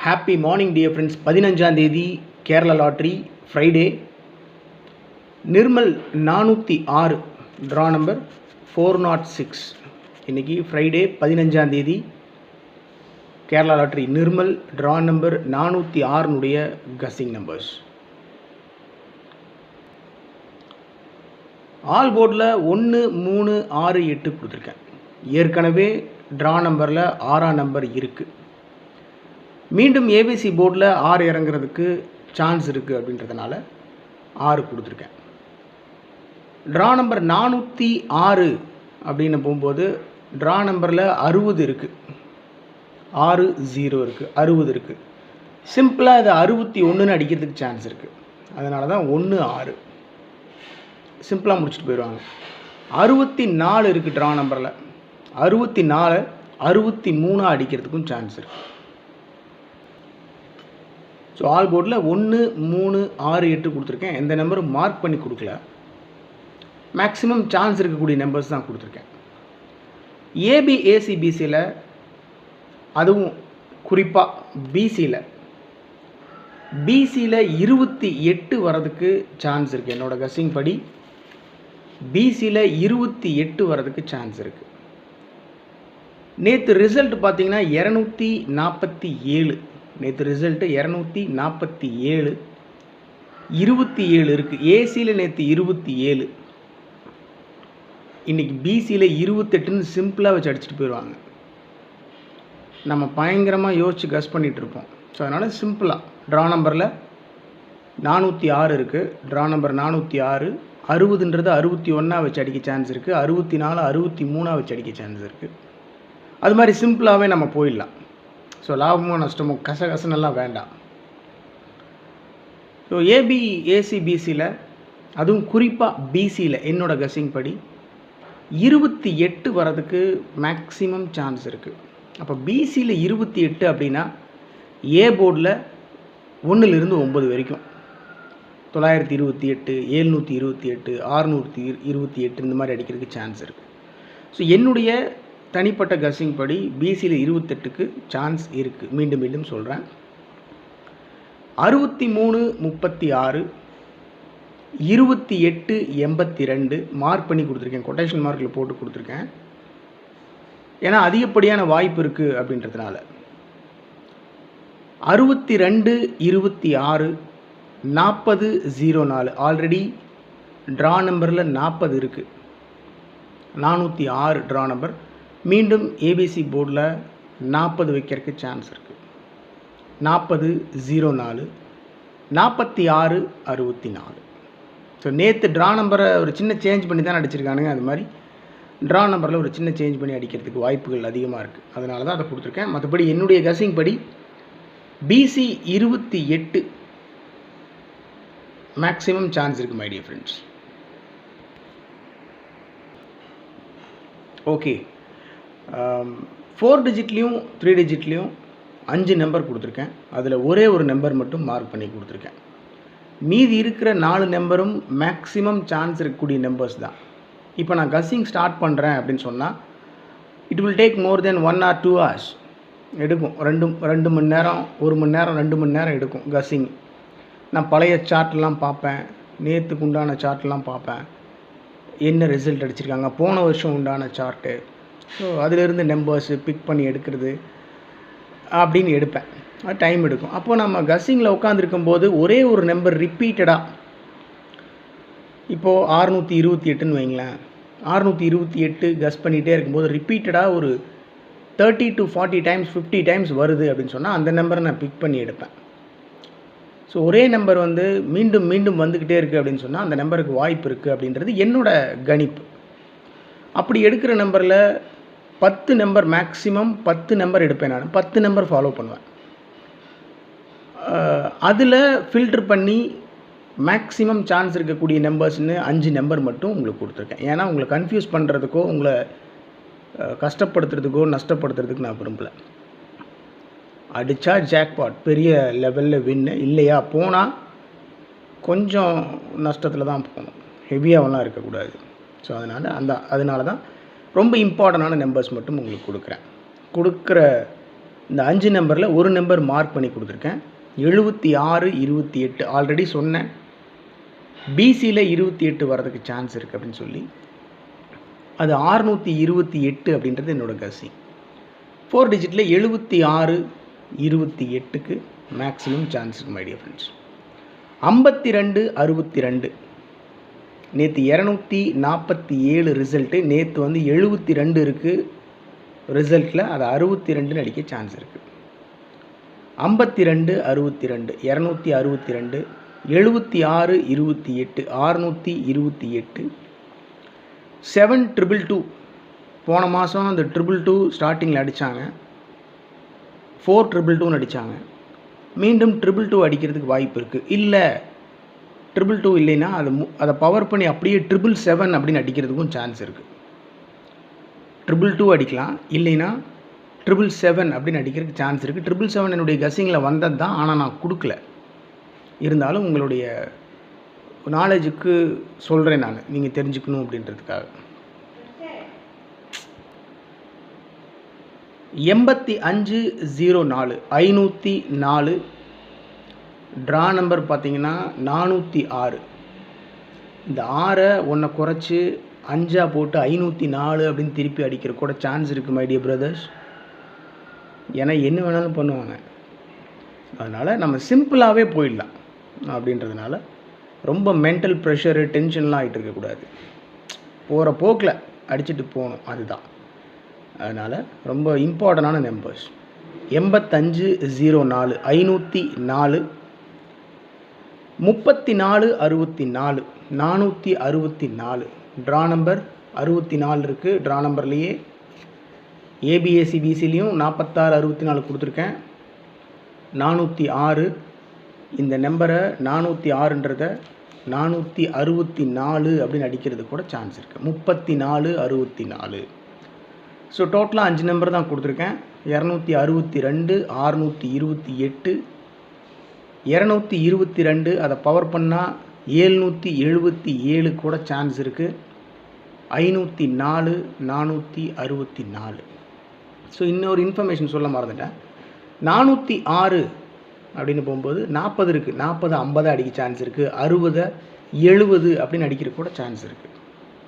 Happy morning dear friends. 15ஆம் தேதி Kerala lottery Friday. Nirmal 406 draw number 406. இன்றைக்கி ஃப்ரைடே 15ஆம் தேதி Kerala lottery Nirmal draw number 406 guessing numbers. All போர்டில் 1 3 6 8 கொடுத்துருக்கேன். ஏற்கனவே ட்ரா நம்பரில் 6ஆம் நம்பர் இருக்குது. மீண்டும் ஏபிசி போர்டில் 6 இறங்குறதுக்கு சான்ஸ் இருக்குது அப்படின்றதுனால 6 கொடுத்துருக்கேன். ட்ரா நம்பர் 406 அப்படின்னு போகும்போது ட்ரா நம்பரில் 60 இருக்குது, 6 0 இருக்குது, 60 இருக்குது. சிம்பிளாக இது 61ன்னு அடிக்கிறதுக்கு சான்ஸ் இருக்குது. அதனால தான் 1 6 சிம்பிளாக முடிச்சுட்டு போயிடுவாங்க. 64 இருக்குது ட்ரா நம்பரில். 64 63 அடிக்கிறதுக்கும் சான்ஸ் இருக்குது. ஸோ ஆல் போர்டில் 1 3 6 8 கொடுத்துருக்கேன். எந்த நம்பரும் மார்க் பண்ணி கொடுக்கல. மேக்ஸிமம் சான்ஸ் இருக்கக்கூடிய நம்பர்ஸ் தான் கொடுத்துருக்கேன். ஏசிபிசியில் அதுவும் குறிப்பாக பிசியில் 28 வரதுக்கு சான்ஸ் இருக்குது. என்னோடய கஸ்ஸிங் படி பிசியில் 28 வரதுக்கு சான்ஸ் இருக்குது. நேற்று ரிசல்ட் பார்த்தீங்கன்னா 247. நேற்று ரிசல்ட்டு 247, 27 இருக்குது. ஏசியில் நேற்று 27, இன்றைக்கி பிசியில் 28ன்னு சிம்பிளாக வச்சு அடிச்சுட்டு போயிடுவாங்க. நம்ம பயங்கரமாக யோசித்து கஸ் பண்ணிகிட்ருப்போம். ஸோ அதனால் சிம்பிளாக ட்ரா நம்பரில் 406 இருக்குது. ட்ரா நம்பர் 406, 60ன்றது 61 வச்சு அடிக்க சான்ஸ் இருக்குது. 64 63 வச்சு அடிக்க சான்ஸ் இருக்குது. அது மாதிரி சிம்பிளாகவே நம்ம போயிடலாம். ஸோ லாபமோ நஷ்டமோ கசகசனெல்லாம் வேண்டாம். ஸோ ஏசிபிசியில் அதுவும் குறிப்பாக பிசியில் என்னோடய கஸ்ஸிங் படி 28 வரதுக்கு மேக்ஸிமம் சான்ஸ் இருக்குது. அப்போ பிசியில் 28 அப்படின்னா ஏ போர்டில் 1லிருந்து 9 வரைக்கும் 928, 728, 628 இந்த மாதிரி அடிக்கிறதுக்கு சான்ஸ் இருக்குது. ஸோ என்னுடைய தனிப்பட்ட கஸ்ஸிங் படி பிசியில் 28க்கு சான்ஸ் இருக்குது. மீண்டும் மீண்டும் சொல்கிறேன். 63 36, 28 82 மார்க் பண்ணி கொடுத்துருக்கேன். கொட்டேஷன் மார்க்கில் போட்டு கொடுத்துருக்கேன். ஏன்னா அதிகப்படியான வாய்ப்பு இருக்குது அப்படின்றதுனால. 62 26, 40 04 ஆல்ரெடி ட்ரா நம்பரில் 40 இருக்குது. 406 ட்ரா நம்பர். மீண்டும் ஏபிசி போர்டில் 40 வைக்கிறதுக்கு சான்ஸ் இருக்குது. 40 04, 46 64. ஸோ நேற்று ட்ரா நம்பரை ஒரு சின்ன சேஞ்ச் பண்ணி தான் அடிச்சிருக்கானுங்க. அது மாதிரி ட்ரா நம்பரில் ஒரு சின்ன சேஞ்ச் பண்ணி அடிக்கிறதுக்கு வாய்ப்புகள் அதிகமாக இருக்குது. அதனால தான் அதை கொடுத்துருக்கேன். மற்றபடி என்னுடைய கஸ்ஸிங் படி பிசி 28 மேக்ஸிமம் சான்ஸ் இருக்குது my dear friends. Okay, 4 டிஜிட்லேயும் 3 டிஜிட்லேயும் 5 number கொடுத்துருக்கேன். அதில் ஒரே ஒரு நம்பர் மட்டும் மார்க் பண்ணி கொடுத்துருக்கேன். மீதி இருக்கிற 4 நம்பரும் மேக்ஸிமம் சான்ஸ் இருக்கக்கூடிய நம்பர்ஸ் தான். இப்போ நான் கஸ்ஸிங் ஸ்டார்ட் பண்ணுறேன் அப்படின்னு சொன்னால் it will take more then 1 or 2 hours எடுக்கும். 2 மணி நேரம், 1 மணி நேரம், 2 மணி நேரம் எடுக்கும் கஸ்ஸிங். நான் பழைய சார்ட்லாம் பார்ப்பேன், நேற்றுக்கு உண்டான சார்ட்லாம் பார்ப்பேன், என்ன ரிசல்ட் அடிச்சிருக்காங்க, போன வருஷம் உண்டான சார்ட்டு. ஸோ அதிலிருந்து நம்பர்ஸு பிக் பண்ணி எடுக்கிறது அப்படின்னு எடுப்பேன். அது டைம் எடுக்கும். அப்போது நம்ம கஸ்ஸிங்கில் உட்காந்துருக்கும்போது ஒரே ஒரு நம்பர் ரிப்பீட்டடாக, இப்போது 628ன்னு வைங்களேன், 628 கஸ் பண்ணிகிட்டே இருக்கும்போது ரிப்பீட்டடாக ஒரு 30 to 40 டைம்ஸ் 50 டைம்ஸ் வருது அப்படின்னு சொன்னால் அந்த நம்பரை நான் பிக் பண்ணி எடுப்பேன். ஸோ ஒரே நம்பர் வந்து மீண்டும் மீண்டும் வந்துக்கிட்டே இருக்குது அப்படின்னு சொன்னால் அந்த நம்பருக்கு வாய்ப்பு இருக்குது அப்படின்றது என்னோடய கணிப்பு. அப்படி எடுக்கிற நம்பரில் 10 நம்பர் மேக்ஸிமம் 10 நம்பர் எடுப்பேன். நான் 10 நம்பர் ஃபாலோ பண்ணுவேன். அதில் ஃபில்ட்ரு பண்ணி மேக்ஸிமம் சான்ஸ் இருக்கக்கூடிய நம்பர்ஸ்னு 5 நம்பர் மட்டும் உங்களுக்கு கொடுத்துருக்கேன். ஏன்னா உங்களை கன்ஃபியூஸ் பண்ணுறதுக்கோ உங்களை கஷ்டப்படுத்துறதுக்கோ நஷ்டப்படுத்துறதுக்கு நான் விரும்பலை. அடித்தா ஜாக்பாட் பெரிய லெவலில் வின்னு, இல்லையா போனால் கொஞ்சம் நஷ்டத்தில் தான் போகணும், ஹெவியாகலாம் இருக்கக்கூடாது. ஸோ அதனால தான் ரொம்ப இம்பார்ட்டண்டான நம்பர்ஸ் மட்டும் உங்களுக்கு கொடுக்குறேன். கொடுக்குற இந்த 5 நம்பரில் ஒரு நம்பர் மார்க் பண்ணி கொடுத்துருக்கேன். 76, 28 ஆல்ரெடி சொன்னேன். பிசியில் 28 வரதுக்கு சான்ஸ் இருக்குது அப்படின்னு சொல்லி. அது 628 அப்படின்றது என்னோடய கஸிங். 4 டிஜிட்டில் 76, 28க்கு மேக்ஸிமம் சான்ஸ் இருக்குது மை டியர் ஃப்ரெண்ட்ஸ். 52, 62 நேற்று 247 ரிசல்ட்டு. நேற்று வந்து 72 இருக்குது ரிசல்ட்டில், அது 62 அடிக்க சான்ஸ் இருக்குது. 52, 62 262, 76, 28 628, 722 போன மாதம் அந்த 222 ஸ்டார்டிங்கில் அடித்தாங்க. 422 அடித்தாங்க. மீண்டும் 222 அடிக்கிறதுக்கு வாய்ப்பு இருக்குது. இல்லை 222 இல்லைன்னா அதை பவர் பண்ணி அப்படியே 777 அப்படின்னு அடிக்கிறதுக்கும் சான்ஸ் இருக்குது. 222 அடிக்கலாம், இல்லைன்னா 777 அப்படின்னு அடிக்கிறதுக்கு சான்ஸ் இருக்குது. 777 என்னுடைய கஸிங்கில் வந்தது தான், ஆனால் நான் கொடுக்கல. இருந்தாலும் உங்களுடைய நாலேஜுக்கு சொல்கிறேன் நான், நீங்கள் தெரிஞ்சுக்கணும் அப்படின்றதுக்காக. 8504 504 ட்ரா நம்பர் பார்த்தீங்கன்னா 406. இந்த 6 ஒன்றை குறைச்சி 5 போட்டு 504 அப்படின்னு திருப்பி அடிக்கிற கூட சான்ஸ் இருக்குது மை டியர் பிரதர்ஸ். ஏன்னா என்ன வேணாலும் பண்ணுவாங்க. அதனால் நம்ம சிம்பிளாகவே போயிடலாம் அப்படின்றதுனால ரொம்ப மென்டல் ப்ரெஷரு டென்ஷன்லாம் ஆகிட்டு இருக்கக்கூடாது. போகிற போக்கில் அடிச்சுட்டு போகணும், அதுதான். அதனால் ரொம்ப இம்பார்ட்டண்டான நம்பர்ஸ் 8504 504 34 64 464 ட்ரா நம்பர் 64 இருக்குது. ட்ரா நம்பர்லேயே ஏபிஎஸ்சி பிசிலையும் 46 64 கொடுத்துருக்கேன். 406 இந்த நம்பரை 406ன்றதை 464 அப்படின்னு அடிக்கிறது கூட சான்ஸ் இருக்குது. 34 64. ஸோ டோட்டலாக 5 நம்பர் தான் கொடுத்துருக்கேன். 262 628 222 அதை பவர் பண்ணால் 777 கூட சான்ஸ் இருக்குது. 504 464. ஸோ இன்னொரு இன்ஃபர்மேஷன் சொல்ல மறந்துட்டேன். 406 அப்படின்னு போகும்போது 40 இருக்குது. 40 50 அடிக்க சான்ஸ் இருக்குது. 60 70 அப்படின்னு அடிக்கிற கூட சான்ஸ் இருக்குது.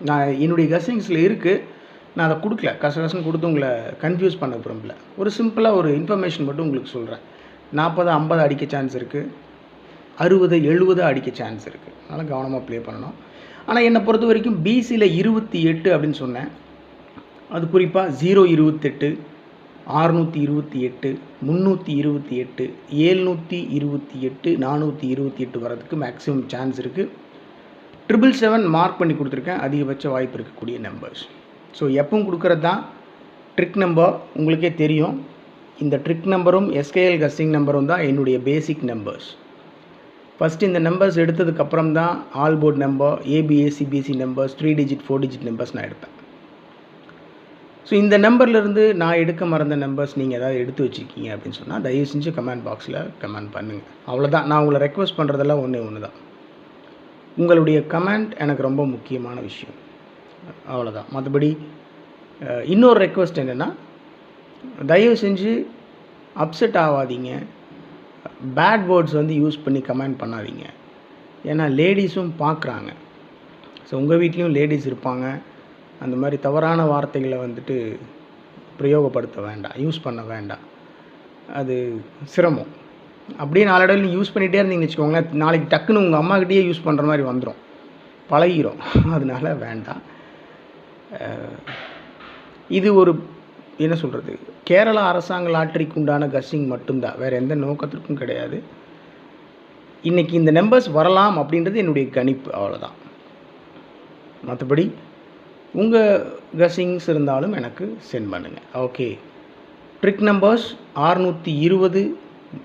நான் என்னுடைய கஸிங்ஸில் இருக்குது, நான் அதை கொடுக்கல. கசகசன்னு கொடுத்து உங்களை கன்ஃபியூஸ் பண்ண விரும்பல. ஒரு சிம்பிளாக ஒரு இன்ஃபர்மேஷன் மட்டும் உங்களுக்கு சொல்கிறேன். 40 50 அடிக்க சான்ஸ் இருக்குது. 60 70 அடிக்க சான்ஸ் இருக்குது. அதனால் கவனமாக ப்ளே பண்ணணும். ஆனால் என்னை பொறுத்த வரைக்கும் பிசியில் 28 அப்படின்னு சொன்னேன். அது குறிப்பாக 028 628 328 728 428 வரதுக்கு மேக்ஸிமம் சான்ஸ் இருக்குது. 777 மார்க் பண்ணி கொடுத்துருக்கேன். அதிகபட்ச வாய்ப்பு இருக்கக்கூடிய நம்பர்ஸ். ஸோ எப்பவும் கொடுக்குறது தான் ட்ரிக் நம்பர். உங்களுக்கே தெரியும், இந்த ட்ரிக் நம்பரும் எஸ்கேஎல் கஸ்ஸிங் நம்பரும் தான் என்னுடைய பேசிக் நம்பர்ஸ். ஃபஸ்ட்டு இந்த நம்பர்ஸ் எடுத்ததுக்கப்புறம் தான் all port number, ABSCBC numbers, 3 digit 4 digit numbers நான் எடுப்பேன். ஸோ இந்த நம்பர்லேருந்து நான் எடுக்க மறந்த நம்பர்ஸ் நீங்கள் ஏதாவது எடுத்து வச்சுருக்கீங்க அப்படின்னு சொன்னால் தயவு செஞ்சு கமெண்ட் பாக்ஸில் கமெண்ட் பண்ணுங்கள். அவ்வளோதான். நான் உங்களை ரெக்வஸ்ட் பண்ணுறதெல்லாம் ஒன்று தான். உங்களுடைய கமெண்ட் எனக்கு ரொம்ப முக்கியமான விஷயம். அவ்வளோதான். மற்றபடி இன்னொரு ரெக்வஸ்ட் என்னென்னா, தயவு செஞ்சு அப்செட் ஆகாதீங்க. பேட் வேர்ட்ஸ் வந்து யூஸ் பண்ணி கமெண்ட் பண்ணாதீங்க. ஏன்னா லேடிஸும் பார்க்குறாங்க. ஸோ உங்கள் வீட்லேயும் லேடிஸ் இருப்பாங்க. அந்த மாதிரி தவறான வார்த்தைகளை வந்துட்டு பிரயோகப்படுத்த வேண்டாம், யூஸ் பண்ண வேண்டாம். அது சிரமம். அப்படியே நாளடைவில் நீங்கள் யூஸ் பண்ணிகிட்டே இருந்தீங்கன்னு வச்சுக்கோங்களேன், நாளைக்கு டக்குன்னு உங்கள் அம்மாக்கிட்டேயே யூஸ் பண்ணுற மாதிரி வந்துடும், பழகிரும். அதனால வேண்டாம். இது ஒரு என்ன சொல்கிறது, கேரளா அரசாங்க லாட்டரிக்கு உண்டான கஸ்ஸிங் மட்டும்தான், வேறு எந்த நோக்கத்திற்கும் கிடையாது. இன்றைக்கி இந்த நம்பர்ஸ் வரலாம் அப்படின்றது என்னுடைய கணிப்பு, அவ்வளோதான். மற்றபடி உங்கள் கஸ்ஸிங்ஸ் இருந்தாலும் எனக்கு சென்ட் பண்ணுங்கள். Okay. Trick numbers 620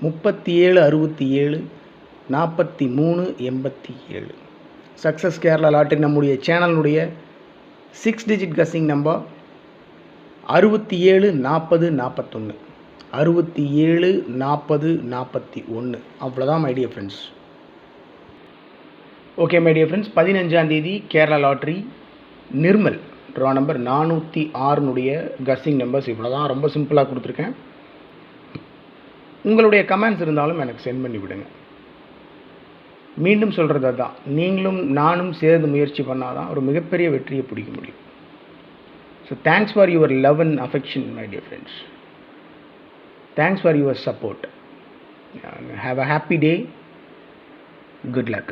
37 67 43 87. Success Kerala lottery நம்முடைய சேனலுடைய 6 டிஜிட் கஸ்ஸிங் நம்பர் 67 40 41 67 40 41. அவ்வளோதான் my dear friends. Okay my dear friends, 15ஆம் தேதி Kerala lottery Nirmal draw number 406 guessing numbers இவ்வளோ தான். ரொம்ப சிம்பிளாக கொடுத்துருக்கேன். உங்களுடைய கமெண்ட்ஸ் இருந்தாலும் எனக்கு சென்ட் பண்ணி விடுங்க. மீண்டும் சொல்கிறது அதுதான், நீங்களும் நானும் சேர்ந்து முயற்சி பண்ணால் தான் ஒரு மிகப்பெரிய வெற்றியை பிடிக்க முடியும். So thanks for your love and affection my dear friends. Thanks for your support. Have a happy day. Good luck.